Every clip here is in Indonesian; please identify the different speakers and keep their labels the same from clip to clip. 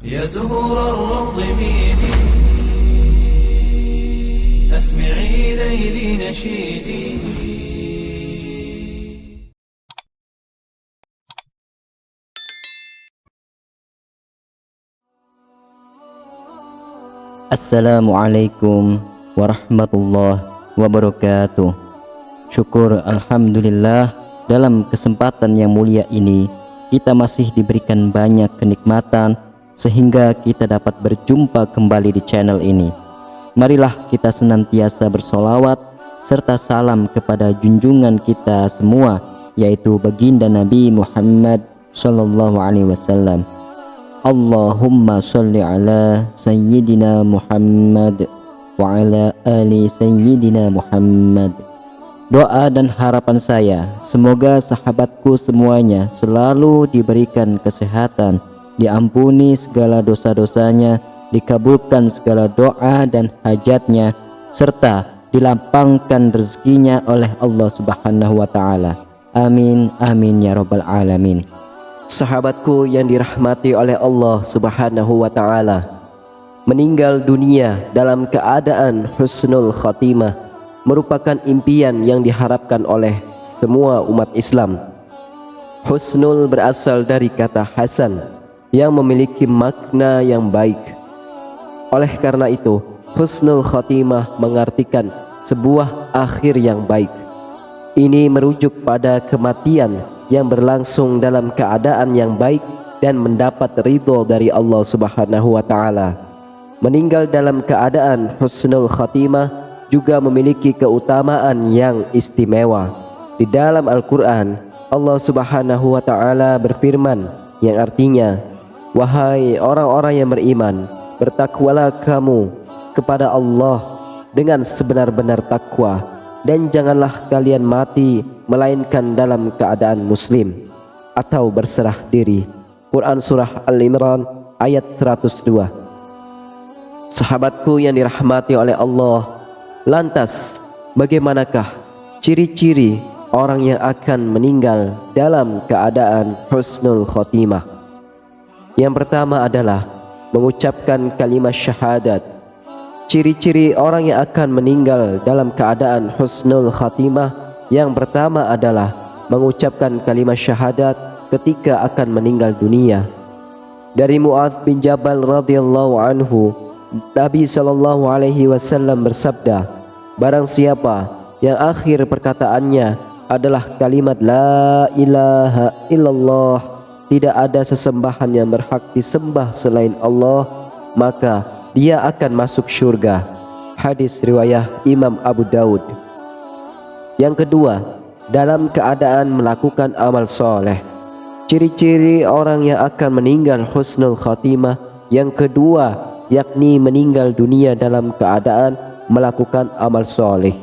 Speaker 1: يا زهور الروض ميدي أسمعي ليلي نشيدي.
Speaker 2: Assalamualaikum warahmatullahi wabarakatuh. Syukur alhamdulillah, dalam kesempatan yang mulia ini kita masih diberikan banyak kenikmatan sehingga kita dapat berjumpa kembali di channel ini. Marilah kita senantiasa bersolawat serta salam kepada junjungan kita semua, yaitu baginda Nabi Muhammad sallallahu alaihi wasallam. Allahumma sholli ala sayyidina Muhammad wa ala ali sayyidina Muhammad. Doa dan harapan saya, semoga sahabatku semuanya selalu diberikan kesehatan, diampuni segala dosa-dosanya, dikabulkan segala doa dan hajatnya, serta dilapangkan rezekinya oleh Allah Subhanahu wa ta'ala. Amin, amin ya rabbal alamin. Sahabatku yang dirahmati oleh Allah Subhanahu wa ta'ala, meninggal dunia dalam keadaan husnul khatimah merupakan impian yang diharapkan oleh semua umat Islam. Husnul berasal dari kata hasan yang memiliki makna yang baik. Oleh karena itu, husnul khatimah mengartikan sebuah akhir yang baik. Ini merujuk pada kematian yang berlangsung dalam keadaan yang baik dan mendapat ridho dari Allah Subhanahu wa ta'ala. Meninggal dalam keadaan husnul khatimah juga memiliki keutamaan yang istimewa. Di dalam Al-Quran, Allah Subhanahu wa ta'ala berfirman yang artinya, wahai orang-orang yang beriman, bertakwalah kamu kepada Allah dengan sebenar-benar takwa, dan janganlah kalian mati melainkan dalam keadaan muslim atau berserah diri. Quran Surah Al-Imran ayat 102. Sahabatku yang dirahmati oleh Allah, lantas bagaimanakah ciri-ciri orang yang akan meninggal dalam keadaan husnul khotimah? Yang pertama adalah mengucapkan kalimat syahadat. Ciri-ciri orang yang akan meninggal dalam keadaan husnul khatimah yang pertama adalah mengucapkan kalimat syahadat ketika akan meninggal dunia. Dari Mu'adz bin Jabal radhiyallahu anhu, Nabi sallallahu alaihi wasallam bersabda, barang siapa yang akhir perkataannya adalah kalimat la ilaha illallah, tidak ada sesembahan yang berhak disembah selain Allah, maka dia akan masuk syurga. Hadis riwayat Imam Abu Daud. Yang kedua, dalam keadaan melakukan amal soleh. Ciri-ciri orang yang akan meninggal husnul khatimah yang kedua, yakni meninggal dunia dalam keadaan melakukan amal soleh.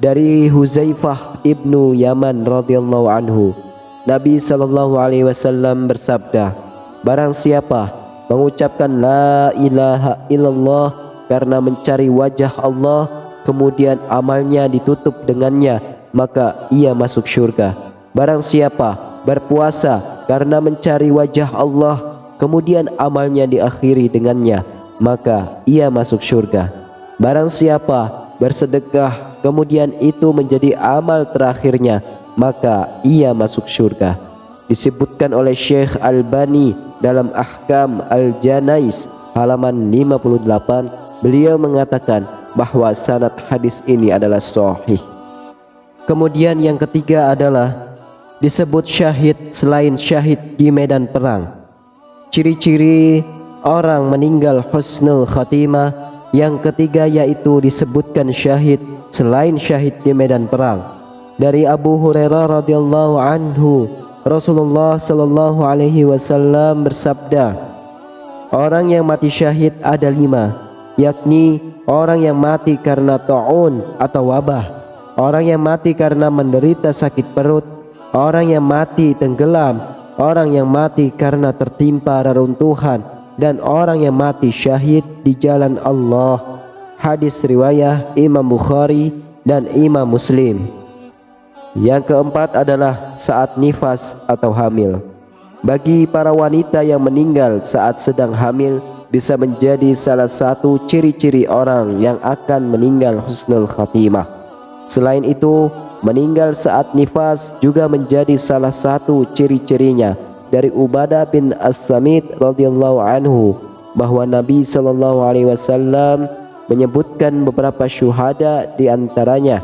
Speaker 2: Dari Huzaifah ibnu Yaman radhiyallahu anhu, Nabi sallallahu alaihi wasallam bersabda, barang siapa mengucapkan la ilaha illallah karena mencari wajah Allah, kemudian amalnya ditutup dengannya, maka ia masuk syurga. Barang siapa berpuasa karena mencari wajah Allah, kemudian amalnya diakhiri dengannya, maka ia masuk syurga. Barang siapa bersedekah kemudian itu menjadi amal terakhirnya, maka ia masuk syurga. Disebutkan oleh Syekh Albani dalam Ahkam Al-Janais halaman 58, beliau mengatakan bahwa sanad hadis ini adalah sahih. Kemudian yang ketiga adalah disebut syahid selain syahid di medan perang. Ciri-ciri orang meninggal husnul khatimah yang ketiga yaitu disebutkan syahid selain syahid di medan perang. Dari Abu Hurairah radhiyallahu anhu, Rasulullah sallallahu alaihi wasallam bersabda, orang yang mati syahid ada 5, yakni orang yang mati karena ta'un atau wabah, orang yang mati karena menderita sakit perut, orang yang mati tenggelam, orang yang mati karena tertimpa reruntuhan, dan orang yang mati syahid di jalan Allah. Hadis riwayat Imam Bukhari dan Imam Muslim. Yang keempat adalah saat nifas atau hamil. Bagi para wanita yang meninggal saat sedang hamil bisa menjadi salah satu ciri-ciri orang yang akan meninggal husnul khatimah. Selain itu, meninggal saat nifas juga menjadi salah satu ciri-cirinya. Dari Ubadah bin As-Samit radhiyallahu anhu bahwa Nabi sallallahu alaihi wasallam menyebutkan beberapa syuhada di antaranya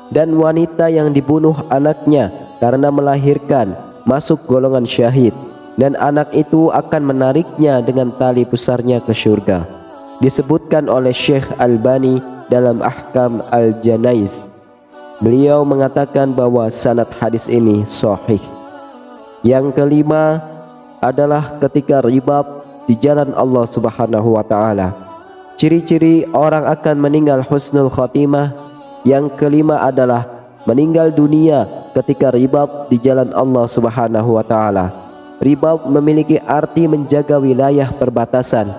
Speaker 2: dan wanita yang dibunuh anaknya karena melahirkan masuk golongan syahid, dan anak itu akan menariknya dengan tali pusarnya ke surga. Disebutkan oleh Syekh Albani dalam Ahkam Al-Janaiz. Beliau mengatakan bahwa sanad hadis ini sahih. Yang kelima adalah ketika ribat di jalan Allah Subhanahu wa taala. Ciri-ciri orang akan meninggal husnul khatimah yang kelima adalah meninggal dunia ketika ribat di jalan Allah Subhanahu wa taala. Ribat memiliki arti menjaga wilayah perbatasan.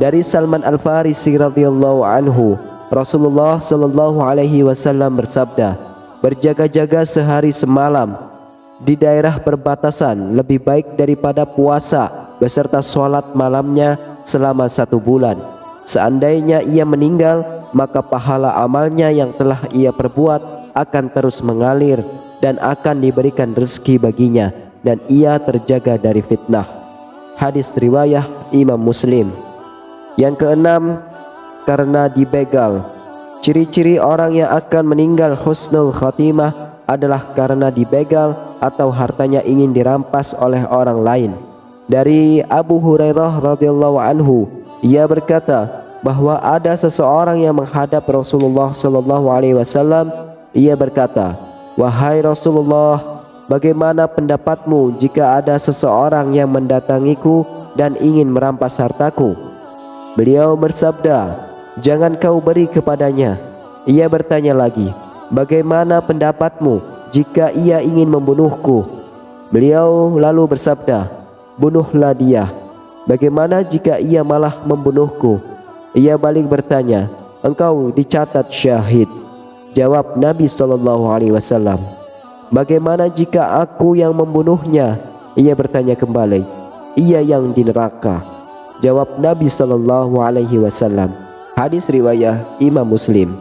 Speaker 2: Dari Salman Al-Farisi radhiyallahu anhu, Rasulullah sallallahu alaihi wasallam bersabda, "Berjaga-jaga sehari semalam di daerah perbatasan lebih baik daripada puasa beserta sholat malamnya selama 1 bulan. Seandainya ia meninggal, maka pahala amalnya yang telah ia perbuat akan terus mengalir dan akan diberikan rezeki baginya, dan ia terjaga dari fitnah." Hadis riwayah Imam Muslim. Yang keenam, karena dibegal. Ciri-ciri orang yang akan meninggal husnul khatimah adalah karena dibegal atau hartanya ingin dirampas oleh orang lain. Dari Abu Hurairah radhiyallahu anhu, ia berkata bahwa ada seseorang yang menghadap Rasulullah sallallahu alaihi wasallam. Ia berkata, "Wahai Rasulullah, bagaimana pendapatmu jika ada seseorang yang mendatangiku dan ingin merampas hartaku?" Beliau bersabda, "Jangan kau beri kepadanya." Ia bertanya lagi, "Bagaimana pendapatmu jika ia ingin membunuhku?" Beliau lalu bersabda, "Bunuhlah dia." "Bagaimana jika ia malah membunuhku?" Ia balik bertanya, "Engkau dicatat syahid." Jawab Nabi SAW, "Bagaimana jika aku yang membunuhnya?" Ia bertanya kembali, "Ia yang di neraka." Jawab Nabi SAW. Hadis riwayah Imam Muslim.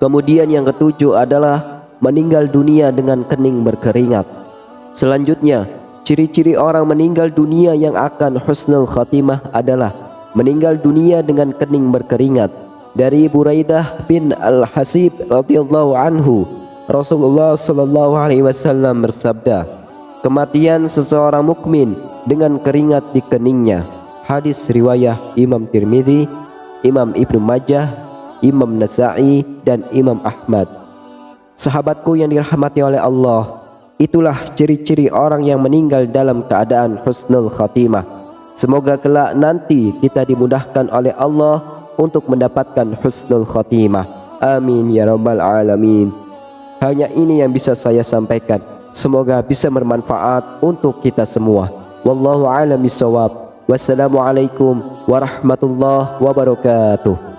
Speaker 2: Kemudian yang ketujuh adalah meninggal dunia dengan kening berkeringat. Selanjutnya, ciri-ciri orang meninggal dunia yang akan husnul khatimah adalah meninggal dunia dengan kening berkeringat. Dari Buraidah bin Al-Hasib radhiyallahu anhu, Rasulullah sallallahu alaihi wasallam bersabda, "Kematian seseorang mukmin dengan keringat di keningnya." Hadis riwayah Imam Tirmidzi, Imam Ibnu Majah, Imam Nasa'i, dan Imam Ahmad. Sahabatku yang dirahmati oleh Allah, itulah ciri-ciri orang yang meninggal dalam keadaan husnul khatimah. Semoga kelak nanti kita dimudahkan oleh Allah untuk mendapatkan husnul khatimah. Amin ya rabbal alamin. Hanya ini yang bisa saya sampaikan. Semoga bisa bermanfaat untuk kita semua. Wallahu a'lam bishawab. Wassalamualaikum warahmatullahi wabarakatuh.